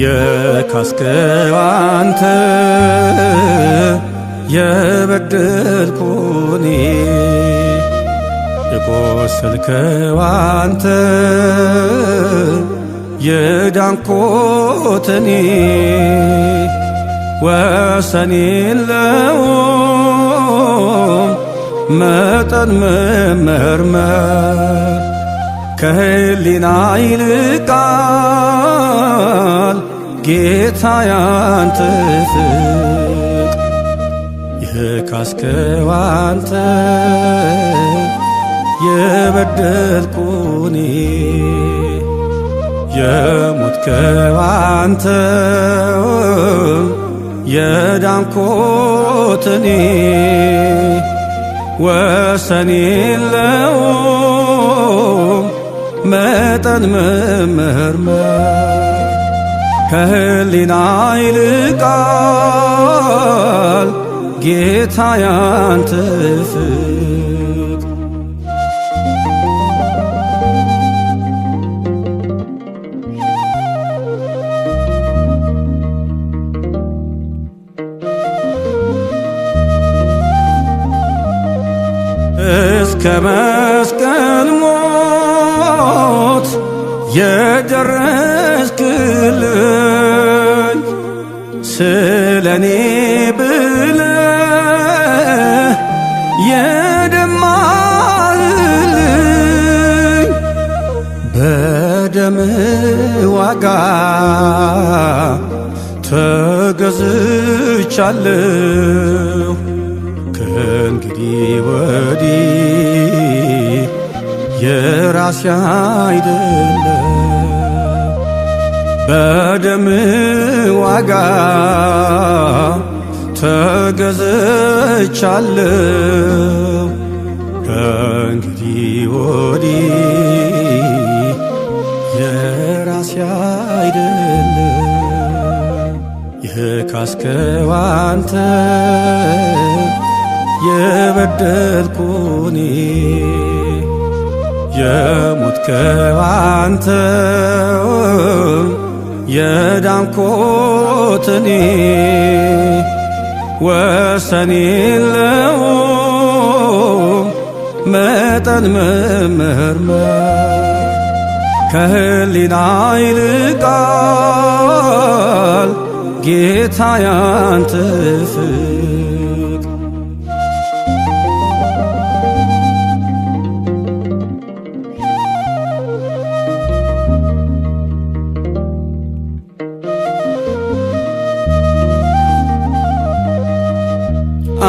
የካስከው አንተ የበደልኩ እኔ የቆሰልከው አንተ የዳንኩት እኔ ወሰን የለውም መጠን መመርመር ከህሊና ይልቃል ጌታ ያንተ ፍቅር የካስከው አንተ የበደልኩ እኔ የሞትከው አንተ የዳንኩት እኔ ወሰን የለውም መጠን መመርመር ከህሊና ይልቃል ጌታ ያንተ ፍቅር እስከ መስቀል ሞት የደረስክልኝ ስለኔ ብለህ የደማህልኝ በደምህ ዋጋ ተገዝቻለሁ ከእንግዲህ ወዲህ የራሴ አይደለም በደምህ ዋጋ ተገዝቻለሁ ከእንግዲህ ወዲህ የራሴ አይደለም የካስከው አንተ የበደልኩ እኔ የሞትከው አንተ የዳንኩት እኔ ወሰን የለውም መጠን መመርመር ከህሊና ይልቃል ጌታ ያንተ ፍቅር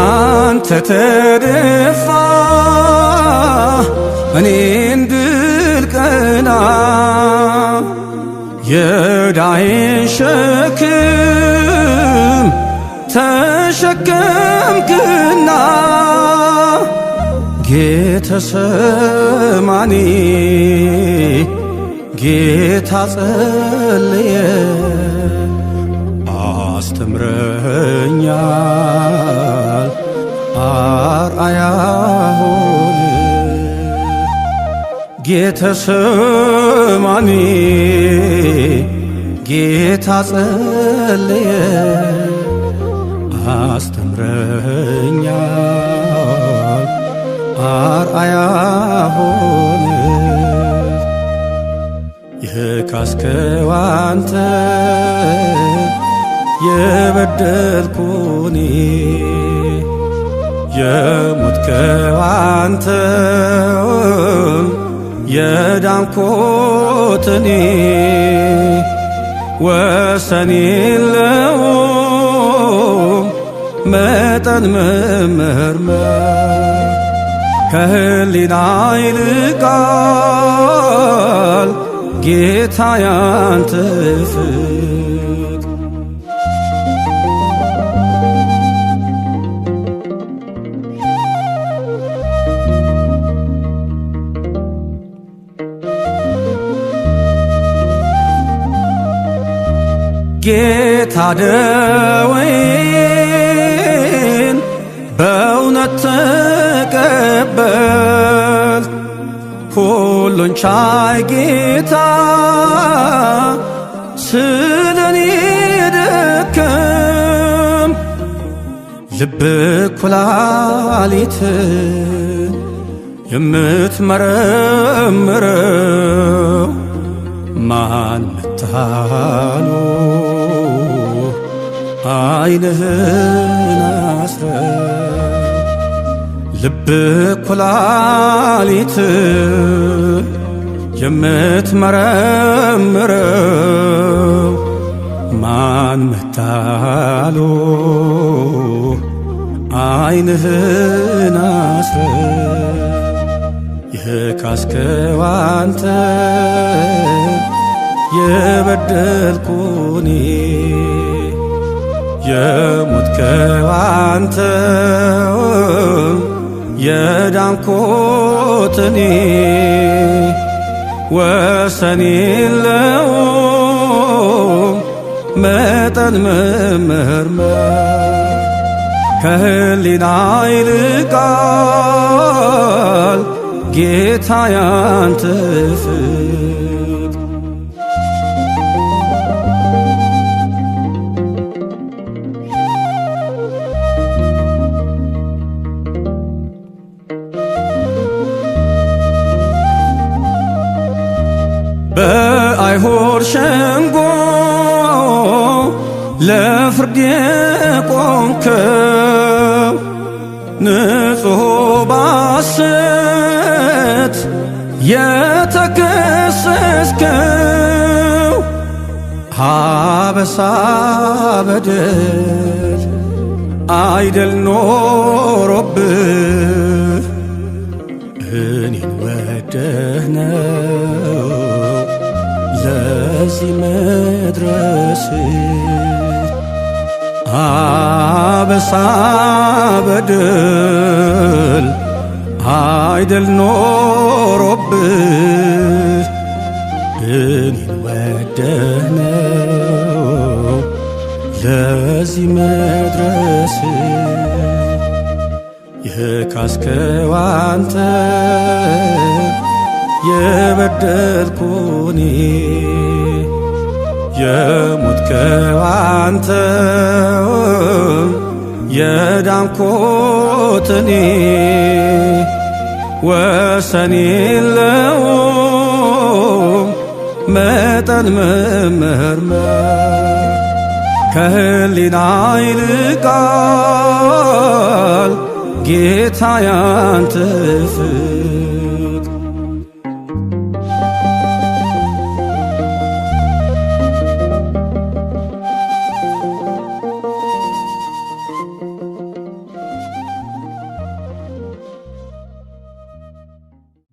አንተ ተደፋ እኔ እንድልቀና የዕዳዬን ሸክም ተሸከምክና ጌተሰማኒ ጌታ ጸለየ አስተምረኛል አርአያ ሆነ ጌተሰማኒ ጌታ ጸለየ አስተምረኛል አርአያ ሆነ የካስከው አንተ የበደልኩ እኔ የሞትከው አንተ የዳንኩት እኔ ወሰን የለውም መጠን መመርመር ከህሊና ይልቃል ጌታ ያንተ ፍቅር ጌታ ደዌን በእውነት ተቀበል ሁሉን ቻይ ጌታ ስለኔ ልብ ኩላሊት የምትመረምረው ማን መታሉ ዓይንህን አስረ ልብ ኩላሊት የምትመረምረው ማን መታሉ ዓይንህን አስረ የካስከው አንተ የበደልኩኔ የሞትከው አንተ የዳንኩት እኔ ወሰን የለውም መጠን መመርመር ከህሊና ይልቃል ጌታ ያንተ ፍቅር በአይሁድ ሸንጎ ለፍርድ የቆምከው ንጹሕ በሐሰት የተከሰስከው አበሳ በደል አይደል ኖሮብህ እኔን ወደህ ነው ለዚህ መድረስ አበሳ በደል አይደል ኖሮብህ እኔን ወደህ ነው ለዚህ መድረስ የካስከው አንተ የበደልኩኔ የሞትከው አንተ የዳንኩት እኔ ወሰን የለውም መጠን መመርመር ከህሊና ይልቃል ጌታ ያንተ ፍቅር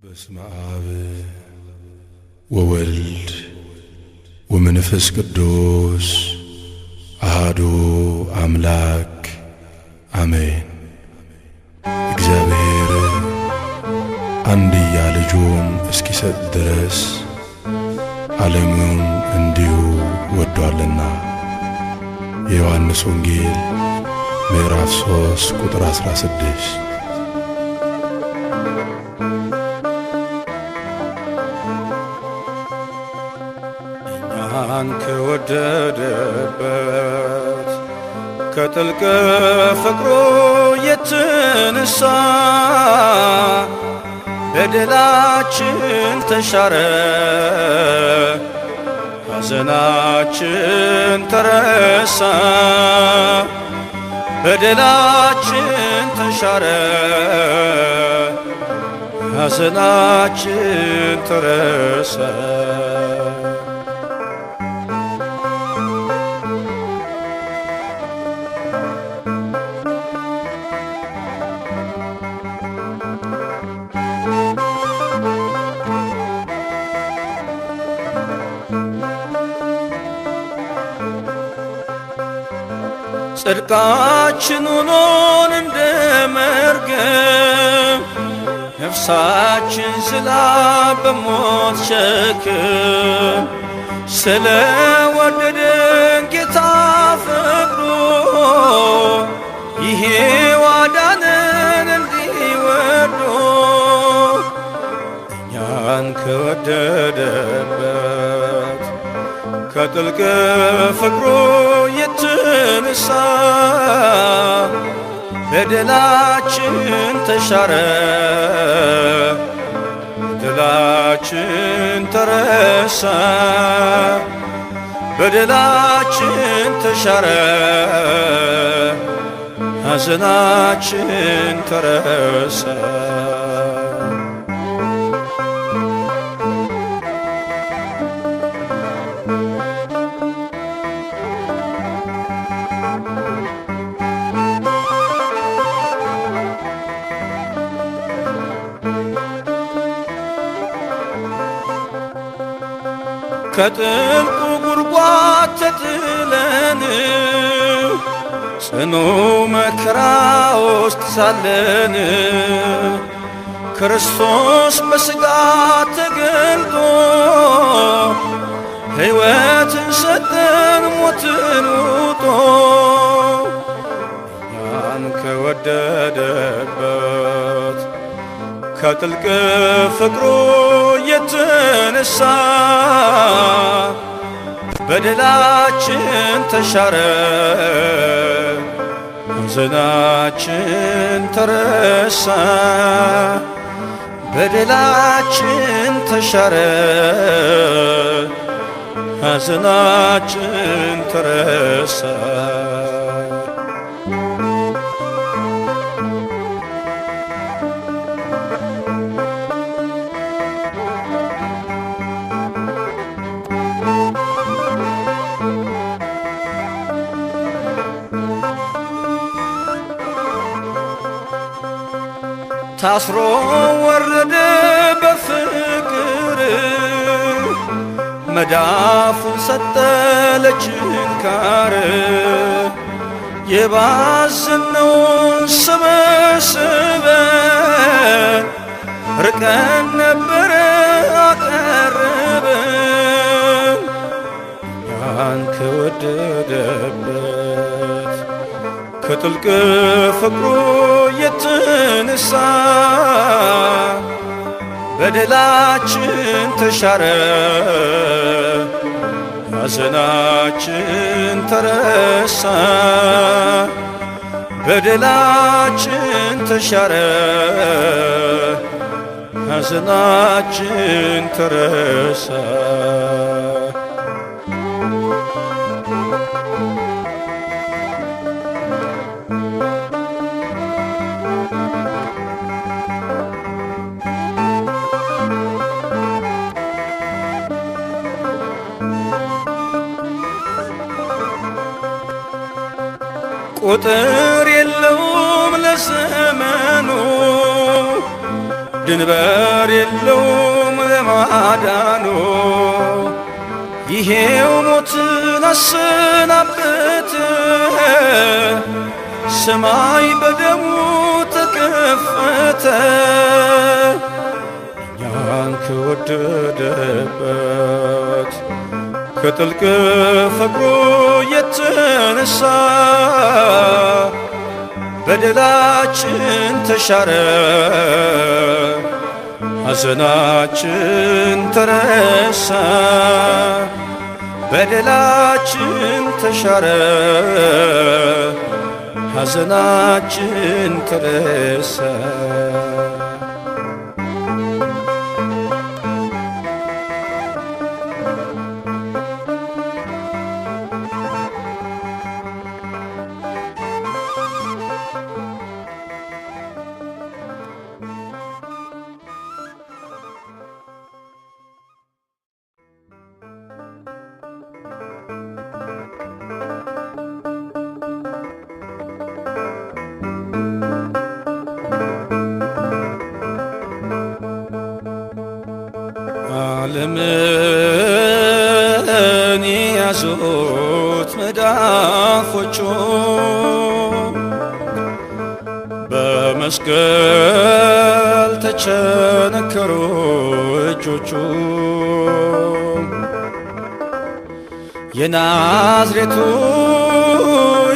በስመ አብ ወወልድ ወመንፈስ ቅዱስ አሐዱ አምላክ አሜን። እግዚአብሔር አንድያ ልጁን እስኪሰጥ ድረስ ዓለሙን እንዲሁ ወዷልና። የዮሐንስ ወንጌል ምዕራፍ 3 ቁጥር 16። እኛን ከወደደበት ከጥልቅ ፍቅሩ የተነሳ በደላችን ተሻረ፣ ሐዘናችን ተረሳ። በደላችን ተሻረ፣ ሐዘናችን ተረሳ። ጽድቃችን ሆኖን እንደ መርገም ነፍሳችን ዝላ በሞት ሸክም ስለ ወደደን ጌታ ፈቅዶ ይሄ ዋዳነን እንዲወዶ እኛን ከወደደበት ከጥልቅ ፍቅሩ የተነሳ በደላችን ተሻረ በደላችን ተረሳ በደላችን ተሻረ ሐዘናችን ተረሳ ከጥልቁ ጉድጓድ ተጥለን ጽኑ መከራ ውስጥ ሳለን ክርስቶስ በሥጋ ተገልጦ ሕይወትን ሰጠን ሞትን ውጦ እኛን ከወደደበት ከጥልቅ ፍቅሩ የተነሳ በደላችን ተሻረ ሐዘናችን ተረሳ በደላችን ተሻረ ሐዘናችን ተረሳ ታስሮ ወረደ በፍቅር መዳፉን ሰጠ ለችንካር የባዘነውን ሰበሰበን ርቀን ነበረ አቀረበን ያን ከወደደበት ከጥልቅ ፍቅሩ የተነሳ በደላችን ተሻረ ሐዘናችን ተረሳ በደላችን ተሻረ ሐዘናችን ተረሳ ቁጥር የለውም ለዘመኑ ድንበር የለውም ለማዳኑ ይሄው ሞትን አሰናበተ ሰማይ በደሙ ተከፈተ እኛን ከወደደበት ከጥልቅ ፍቅሩ የተነሳ በደላችን ተሻረ ሐዘናችን ተረሳ በደላችን ተሻረ ሐዘናችን ተረሳ ዓለምን ያዙት መዳፎቹ በመስቀል ተቸነከሩ እጆቹ የናዝሬቱ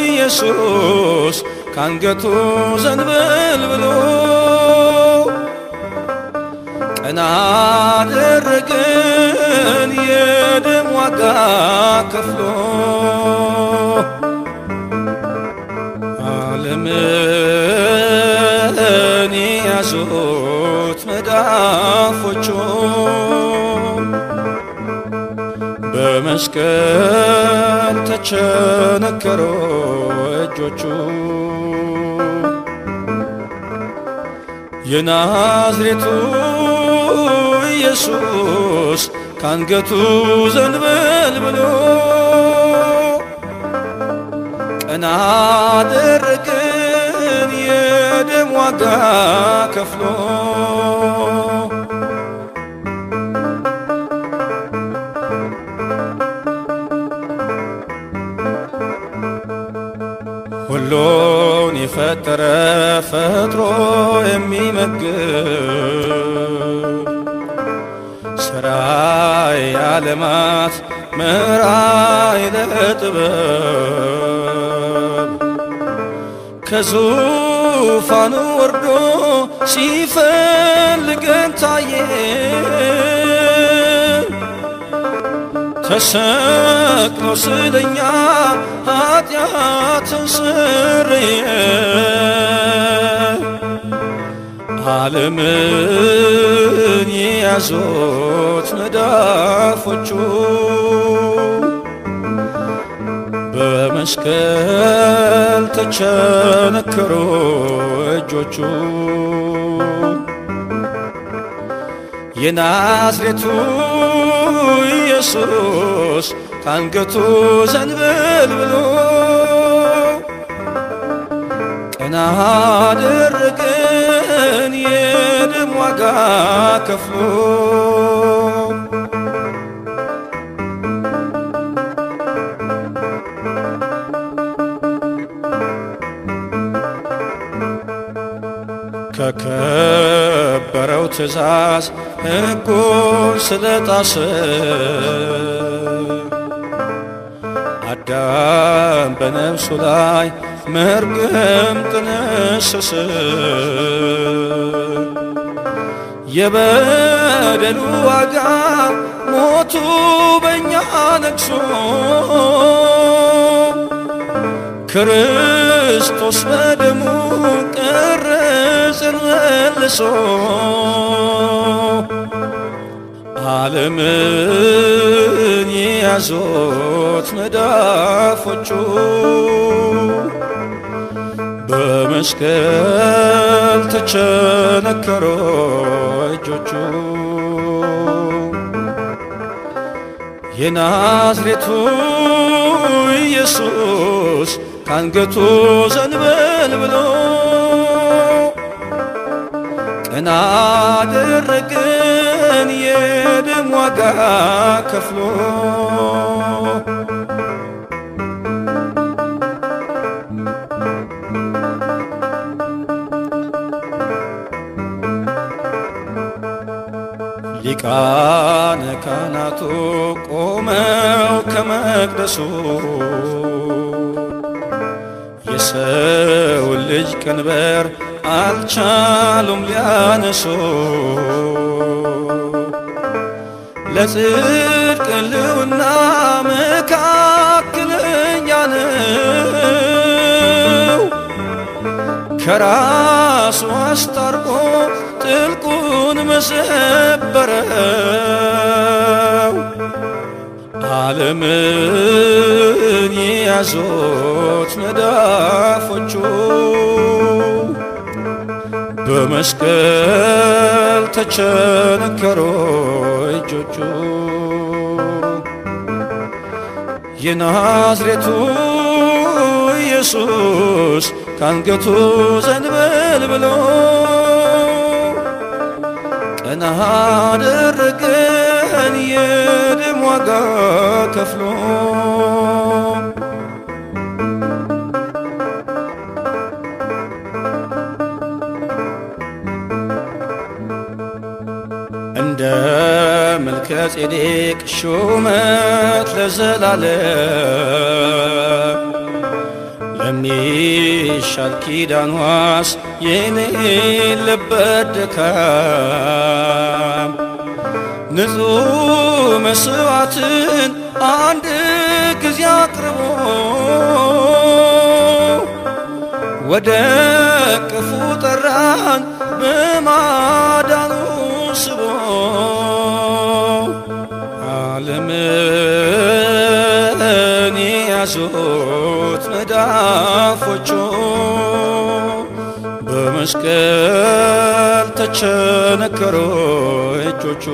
ኢየሱስ ካንገቱ ዘንበል ብሎ ቀና አደረገን የደም ዋጋ ከፍሎ ዓለምን ያዙት መዳፎቹ በመስቀል ተቸነከሩ እጆቹ የናዝሬቱ ኢየሱስ ካንገቱ ዘንበል ብሎ ቀና አደረገን የደም ዋጋ ከፍሎ ሁሉን የፈጠረ ፈጥሮ የሚመግብ ሰራይ ዓለማት መራይ ለጥበብ ከዙፋኑ ወርዶ ሲፈልገን ታየ ተሰቅሎ ስለኛ ኃጢአትን ስርየ ዓለምን የያዙት መዳፎቹ በመስቀል ተቸነከሩ እጆቹ የናዝሬቱ ኢየሱስ ካንገቱ ዘንበል ብሎ ቀና አደረገን የደም ዋጋ ከፍሎ ከከበረው ትእዛዝ ሕጉን ስለጣሰ አዳም በነፍሱ ላይ መርገም ጥነሰሰ የበደሉ ዋጋ ሞቱ በእኛ ነግሶ ክርስቶስ በደሙ ቀረጽን መልሶ ዓለምን የያዙት መዳፎቹ በመስቀል ተቸነከሩ እጆቹ የናዝሬቱ ኢየሱስ ካንገቱ ዘንበል ብሎ ቀና አደረገን የደም ዋጋ ከፍሎ ሊቃነ ካህናቱ ቆመው ከመቅደሱ የሰውን ልጅ ቀንበር አልቻሉም ሊያነሱ ለጽድቅ ሕልውና መካከለኛ ነው ከራሱ አስታርቆ ጥልቁን መሰበረው ዓለምን የያዙት መዳፎቹ በመስቀል ተቸነከሩ እጆቹ የናዝሬቱ ኢየሱስ ካንገቱ ዘንበል ብሎ ቀና አደረገን የደም ዋጋ ከፍሎ እንደ መልከ ጼዴቅ ሹመት ለዘላለም ለሚሻል ኪዳን ዋስ የሌለበት ድካም ንጹሕ መስዋዕትን አንድ ጊዜ አቅርቦ ወደ ቅፉ ጠራን በማዳኑ ስቦ ዓለምን ያዙት መዳፎቹ በመስቀል ተቸነከሩ እጆቹ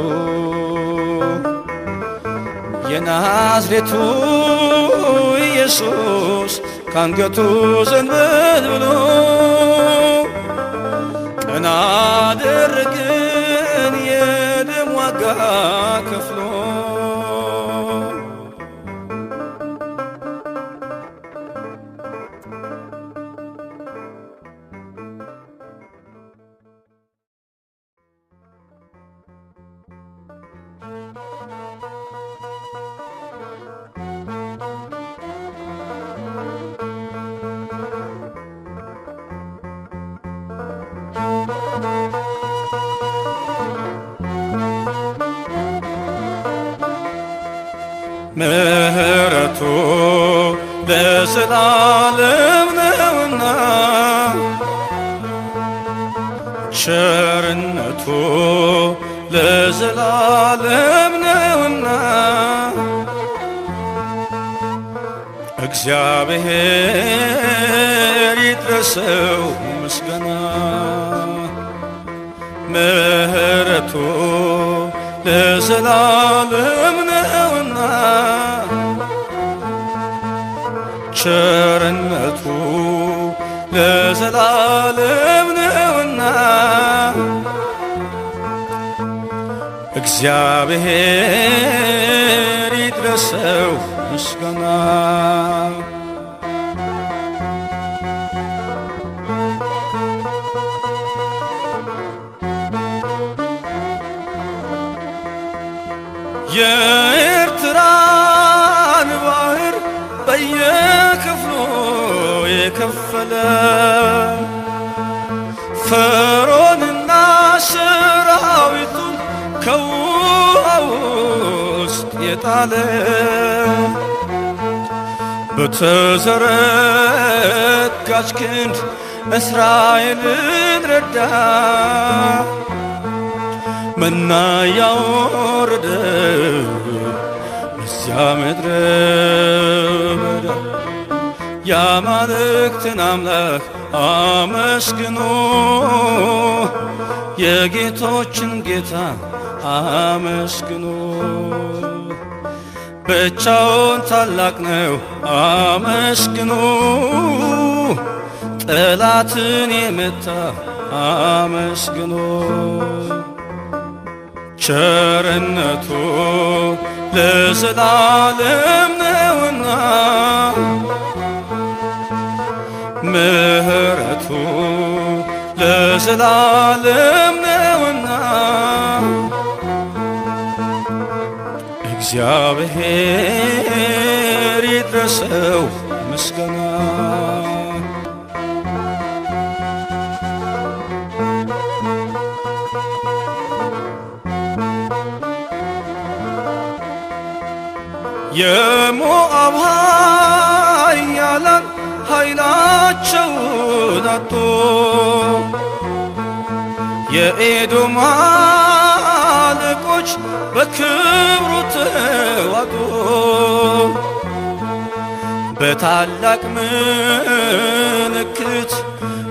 የናዝሬቱ ኢየሱስ ካንገቱ ዘንበል ብሎ ቀና አደረገን የደም ዋጋ ከፍሎ ምሕረቱ ለዘላለም ነውና ቸርነቱ ለዘላለም ነውና እግዚአብሔር ይድረሰው ምስጋና ምሕረቱ ለዘላለም ነውና ቸርነቱ ለዘላለም ነውና እግዚአብሔር ይድረሰው ምስጋና የኤርትራን ባህር በየክፍሉ የከፈለ ፈርዖንና ሰራዊቱን ከውሃ ውስጥ የጣለ በተዘረጋች ክንድ እስራኤልን ረዳ መና ያወረደ በዚያ ምድረ በዳ የአማልክትን አምላክ አመስግኖ የጌቶችን ጌታ አመስግኖ ብቻውን ታላቅ ነው አመስግኖ ጠላትን የመታ አመስግኖ ቸርነቱ ለዘላለም ነውና ምሕረቱ ለዘላለም ነውና እግዚአብሔር ይድረሰው ምስጋና የሞዓብ ኃያላን ኃይላቸውን አጡ የኤዶም አለቆች በክብሩ ተዋጡ በታላቅ ምልክት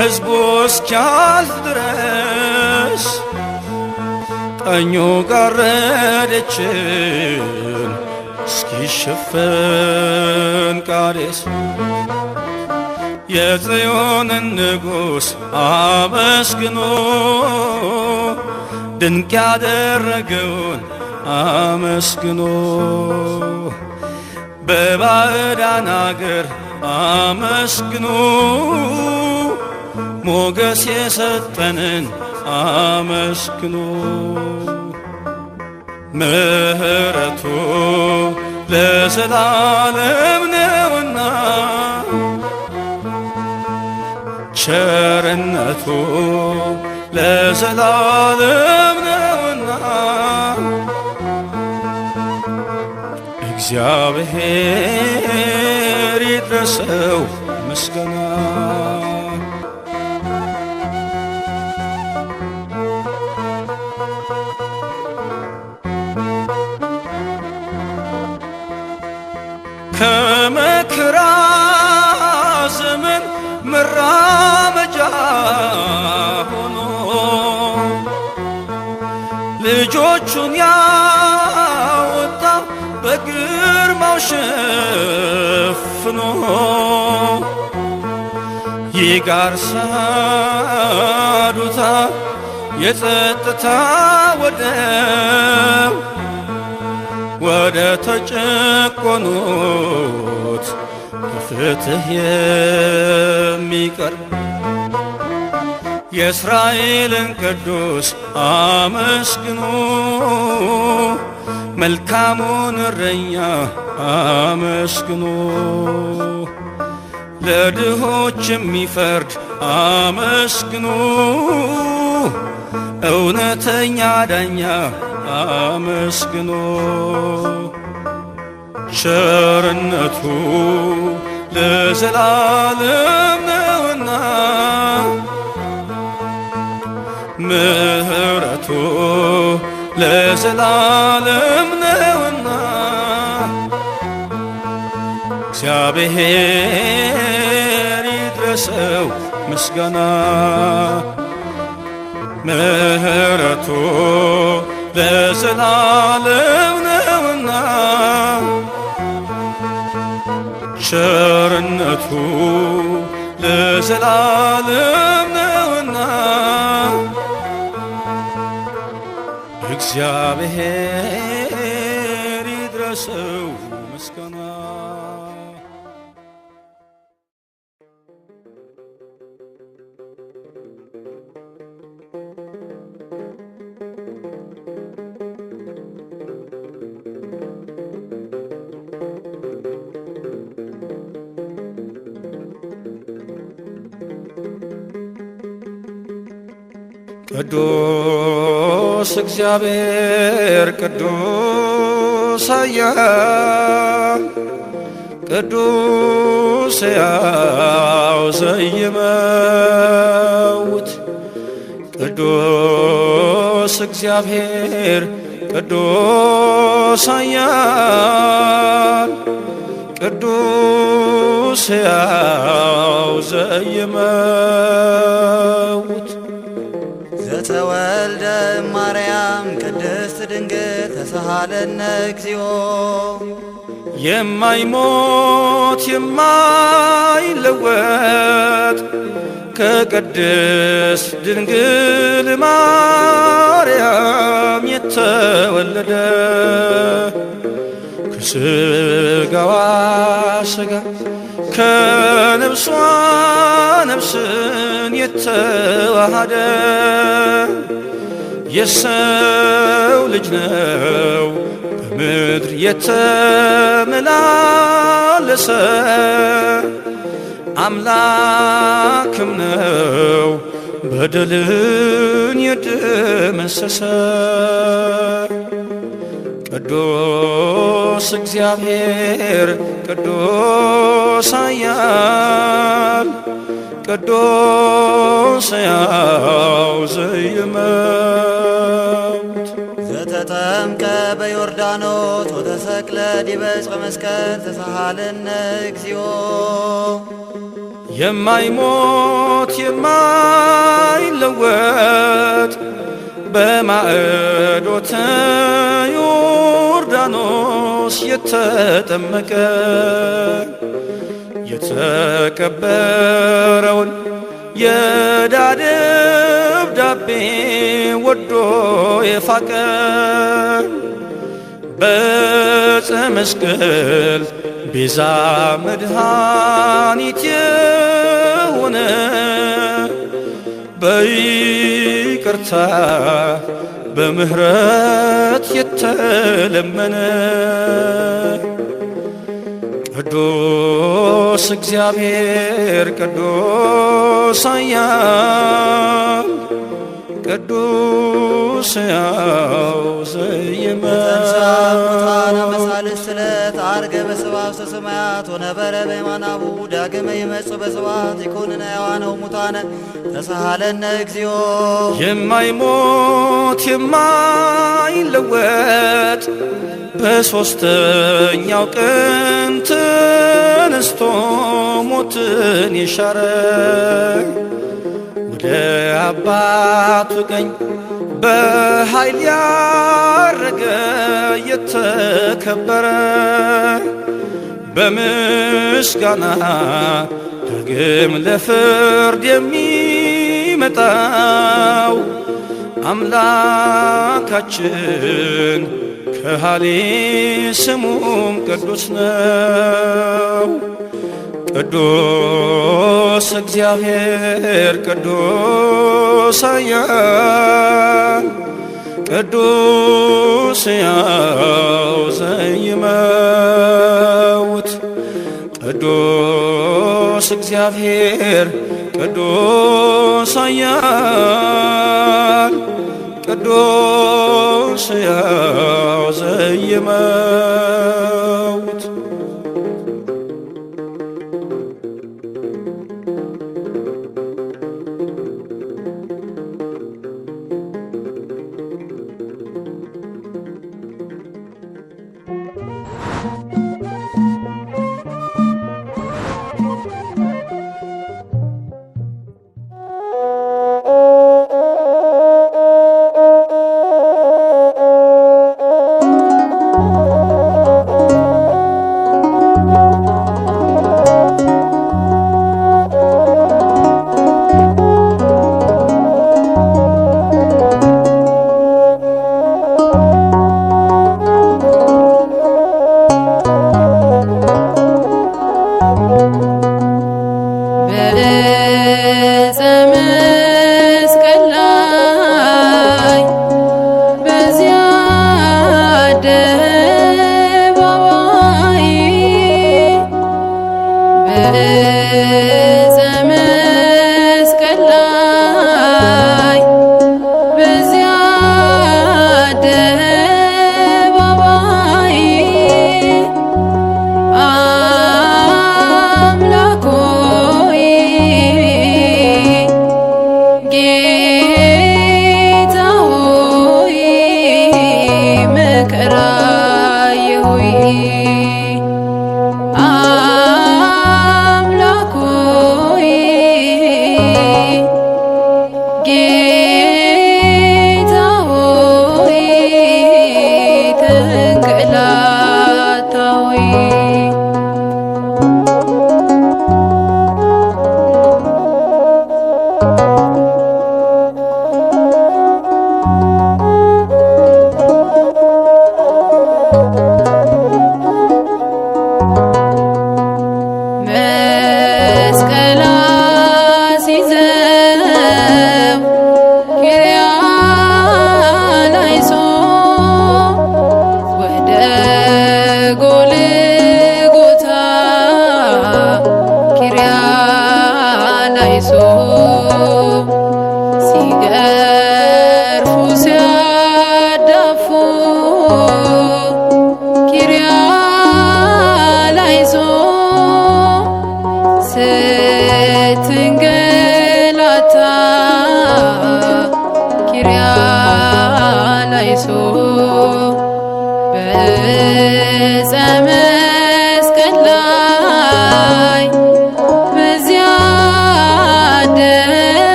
ሕዝቡ እስኪያልፍ ድረስ ቀኙ ጋረደችን እስኪሸፈን ቃዴስ የጽዮንን ንጉሥ አመስግኖ ድንቅ ያደረገውን አመስግኖ በባዕዳን አገር አመስግኖ ሞገስ የሰጠንን አመስግኖ ምሕረቱ ለዘላለም ነውና ቸርነቱ ለዘላለም ነውና እግዚአብሔር ይድረሰው ምስጋና ልጆቹን ያወጣ በግርማው ሸፍኖ ይጋርሳዱታ የጸጥታ ወደ ተጨቆኑት በፍትህ የሚቀርብ የእስራኤልን ቅዱስ አመስግኑ፣ መልካሙን እረኛ አመስግኑ። ለድሆች የሚፈርድ አመስግኑ፣ እውነተኛ ዳኛ አመስግኑ። ቸርነቱ ለዘላለም ነውና ምሕረቱ ለዘላለም ነውና እግዚአብሔር ይድረሰው ምስጋና። ምሕረቱ ለዘላለም ነውና ቸርነቱ ለዘላለም ነውና እግዚአብሔር ይድረሰው ምስጋና። ቅዱስ እግዚአብሔር ቅዱስ ኃያል ቅዱስ ሕያው ዘይመውት ቅዱስ እግዚአብሔር ቅዱስ ኃያል ቅዱስ ሕያው ዘይመውት ዘተወልደ ማርያም ቅድስት ድንግል ተሳሃለነ እግዚኦ የማይሞት የማይለወጥ ከቅድስት ድንግል ማርያም የተወለደ ከሥጋዋ ሥጋ ከነፍሷ ነፍስን የተዋሃደ የሰው ልጅ ነው በምድር የተመላለሰ አምላክም ነው በደልን የደመሰሰ ቅዱስ እግዚአብሔር ቅዱስ ኃያል ቅዱስ ሕያው ዘይመውት ዘተጠምቀ በዮርዳኖስ ወተሰቅለ ዲበ ዕፀ መስቀል ተሳሃለነ እግዚኦ የማይሞት የማይለወጥ በማዕዶተ ዮርዳኖስ የተጠመቀ የተቀበረውን የዕዳ ደብዳቤ ወዶ የፋቀ በዕፀ መስቀል ቤዛ መድኃኒት የሆነ በይቅርታ በምህረት የተለመነ ቅዱስ እግዚአብሔር ቅዱስ ኃያል ቅዱስ ሕያው ዘይመውት መሳልስት ዕለት ዐርገ በሰብአብ ሰማያት ወነበረ በየማናቡ ዳግመ ይመጽእ በስብሐት ይኩንነ ሕያዋነ ወሙታነ ተሳሃለነ እግዚኦ የማይሞት የማይለወጥ በሦስተኛው ቀን ተነስቶ ሞትን የሻረ ወደ አባቱ ቀኝ በኃይል ያረገ የተከበረ በምስጋና ዳግም ለፍርድ የሚመጣው አምላካችን ከሃሊ ስሙም ቅዱስ ነው። ቅዱስ እግዚአብሔር ቅዱስ ኃያል ቅዱስ ሕያው ዘይመውት ቅዱስ እግዚአብሔር ቅዱስ ኃያል ቅዱስ ሕያው ዘይመውት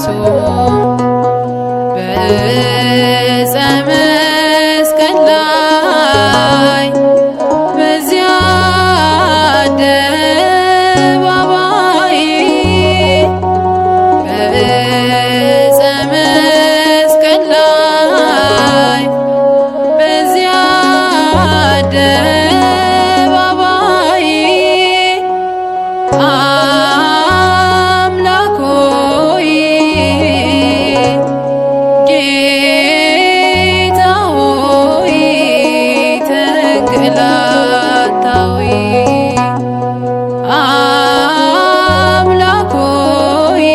ላይሶ በዕፀ መስቀል ላይ በዚያ አደባባይ በዕፀ መስቀል ላይ በዚያ አደባባይ አምላክ ሆይ ጌታ ሆይ ተንገላታዊ አምላክ ሆይ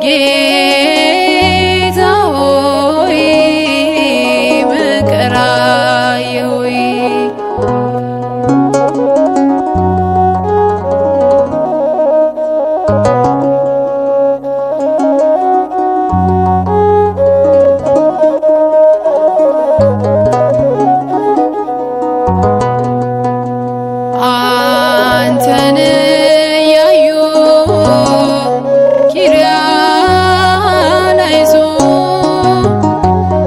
ጌታ ሆይ መከራዬ ሆይ አንተን ያዩ ኪርያላይሶ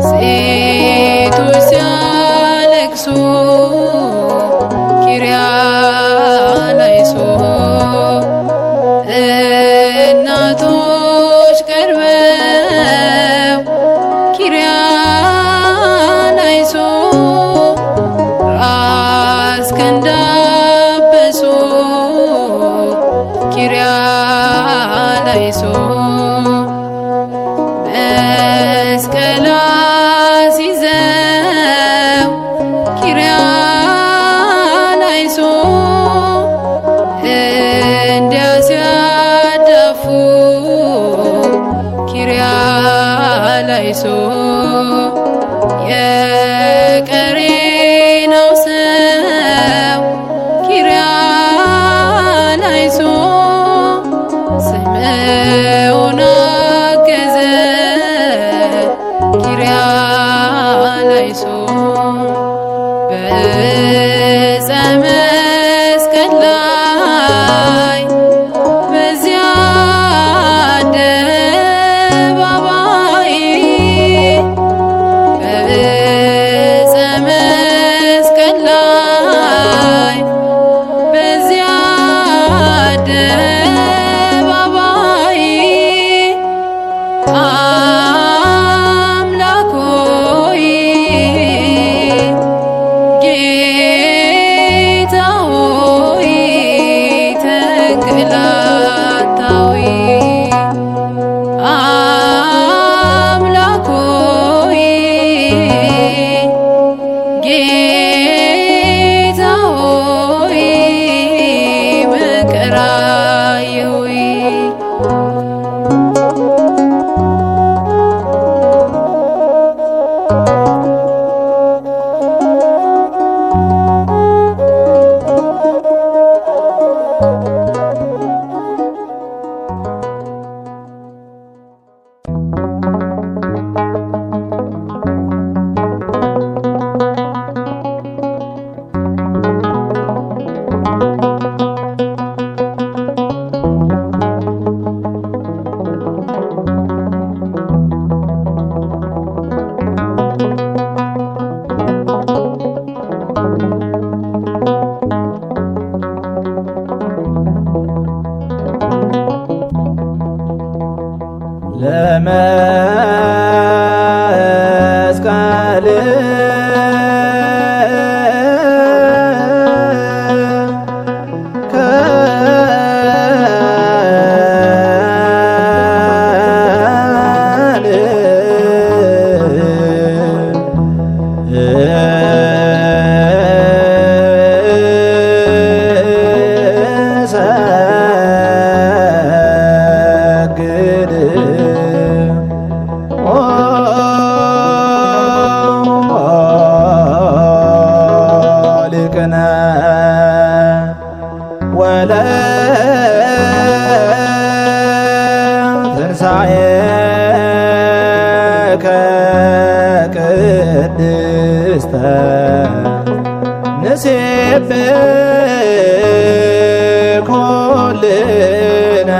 ሴቶች ሲያለቅሱ ኪርያላይሶ እናቶች ቀርበው ኪርያላይሶ ራስክን ዳበሱ ኪርያላይሶ መስቀል አስይዘው ኪርያላይሶ እንዲያ ሲያዳፉ ኪርያላይሶ የቀሬናው ሰው ኪርያላይሶ ስምዖን አገዘ ኪርያላይሶ በዕፀ መስቀል ላይ በዚያ አደባባይ በዕፀ መስቀል ላይ በዚያ አደባባይ አምላክ ሆይ ጌታ ሆይ ተንገላታዊ አምላክ ሆይ ጌታ ሆይ መከራዬ ሆይ ለመስቀል ትንሣኤከ ቅድስተ ንሴብሖ ኩልነ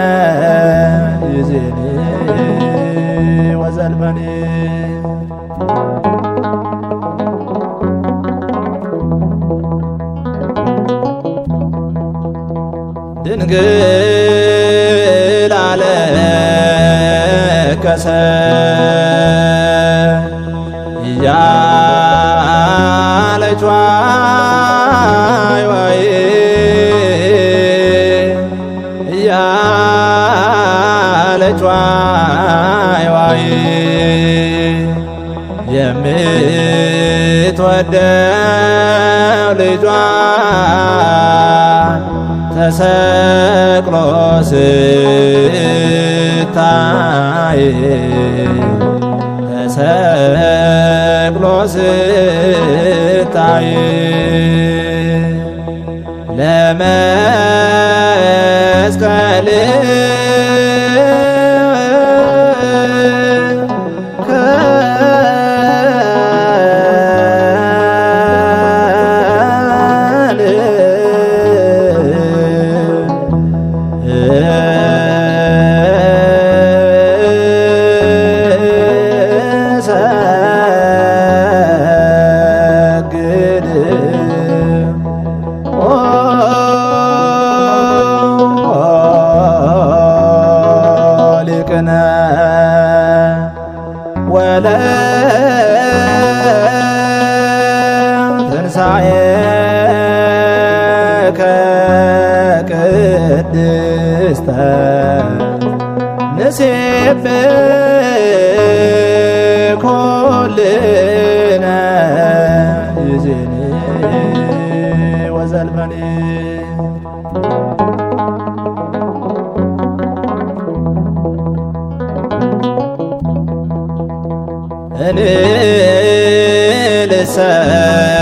ድንግል አለቀሰ እያለች ዋይ ዋይ እያለች ዋይ ዋይ የምትወደው ልጇ ተሰቅሎ ስታይ ተሰቅሎ ስታይ ለመስቀል ትንሣኤከ ቅድስተ ንሴብሖ ኩልነ ይእዜኒ ወዘልፈኒ እኔ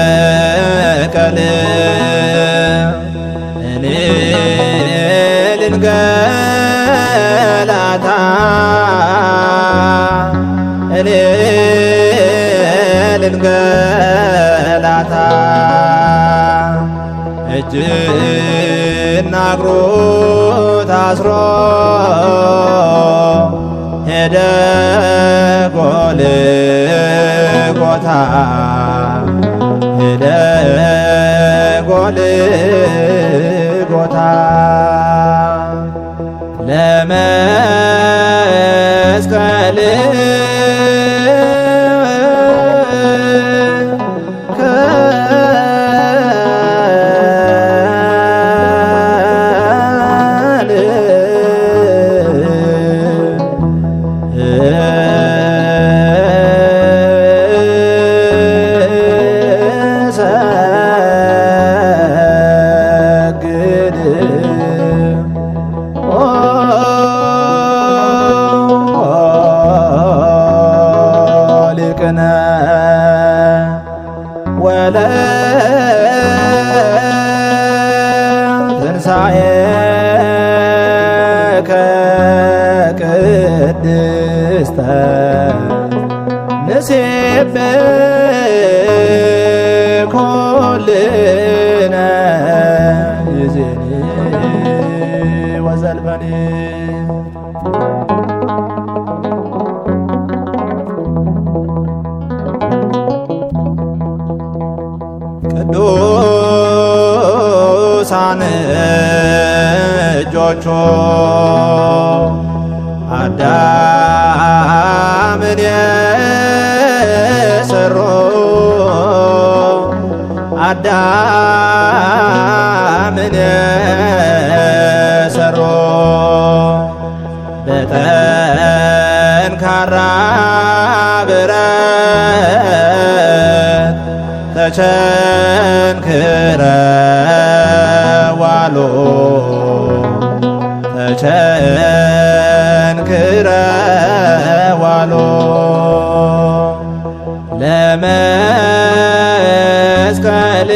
ልሰቀል እኔ ልንገላታ እኔ ልንገላታ እጅና እግሩ ታስሮ ሄደ ጎልጎታ ሄደ ጎልጎታ ለመስቀል ትንሣኤከ ቅድስተ ንሴብሖ ኩልነ ይእዜኒ ወዘልፈኒ ቅዱሳን እጆቹ አዳምን የሠሩ አዳምን የሠሩ በጠንካራ ብረት ተቸንክረዋሎ ተቸንክረዋሎ ለመስቀል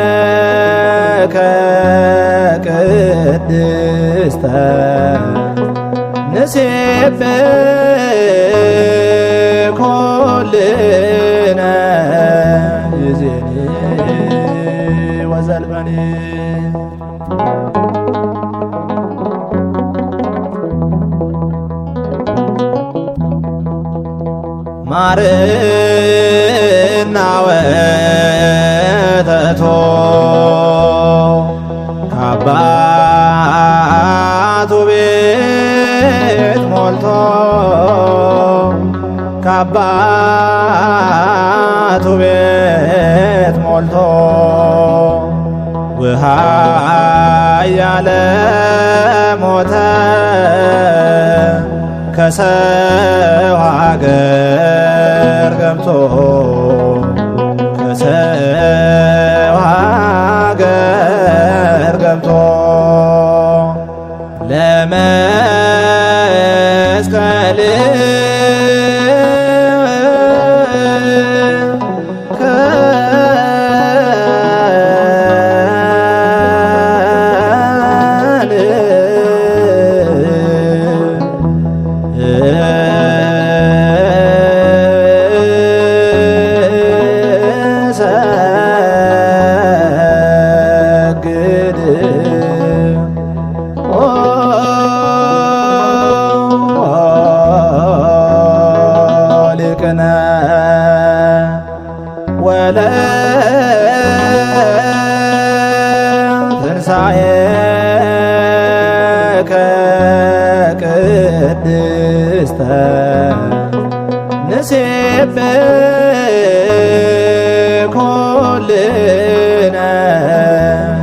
ወለትንሣኤከ ቅድስተ ንሴብሖ ኩልነ ይእዜኒ ወዘልፈኒ ማርና ወተቶ ከአባቱ ቤት ሞልቶ ከአባቱ ቤት ሞልቶ ውሃ ያለ ሞተ ከሰው ሀገር ገብቶ ከሰው ሀገር ገብቶ ለመስቀል ወለትንሣኤከ ቅድስተ ንሴብሖ ኩልነ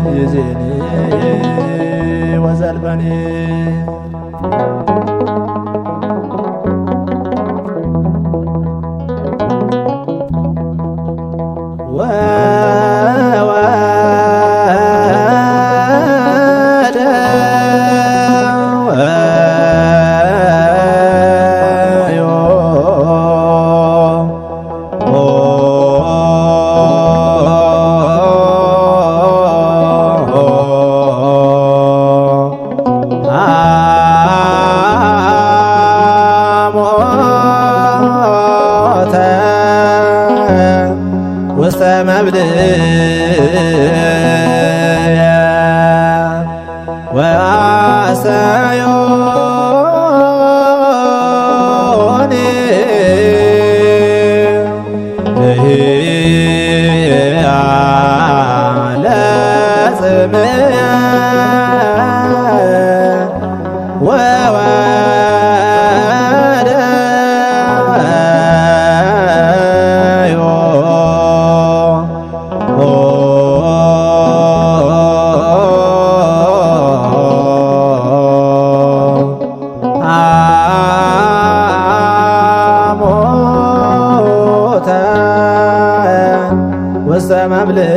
ይእዜኒ ወዘልፈኒ ውስተ መብልየ ወአስተዮኒ ለሕያለ ጽምየ ውስተ መብልዕ